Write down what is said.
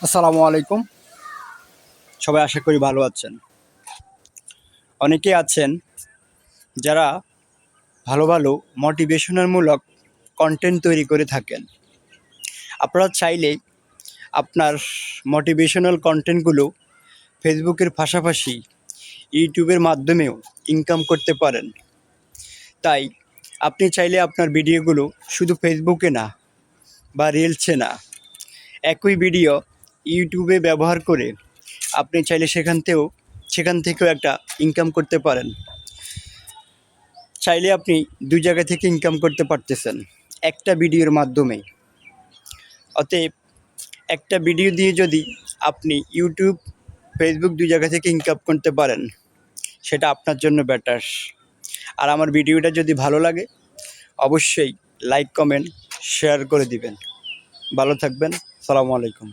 আসসালামু আলাইকুম। সবাই আশা করি ভালো আছেন। অনেকেই আছেন যারা ভালো ভালো মোটিভেশনালমূলক কন্টেন্ট তৈরি করে থাকেন। আপনারা চাইলে আপনার মোটিভেশনাল কন্টেন্টগুলো ফেসবুকের পাশাপাশি ইউটিউবের মাধ্যমেও ইনকাম করতে পারেন। তাই আপনি চাইলে আপনার ভিডিওগুলো শুধু ফেসবুকে না বা রিলসে না, একই ভিডিও ইউটিউবে ব্যবহার করে আপনি চাইলে সেখান থেকেও একটা ইনকাম করতে পারেন। চাইলে আপনি ২ জায়গা থেকে ইনকাম করতে পারতেছেন একটা ভিডিওর মাধ্যমে। অতএব একটা ভিডিও দিয়ে যদি আপনি ইউটিউব, ফেসবুক ২ জায়গা থেকে ইনকাম করতে পারেন, সেটা আপনার জন্য বেটার। আর আমার ভিডিওটা যদি ভালো লাগে অবশ্যই লাইক, কমেন্ট, শেয়ার করে দিবেন। ভালো থাকবেন। আসসালামু আলাইকুম।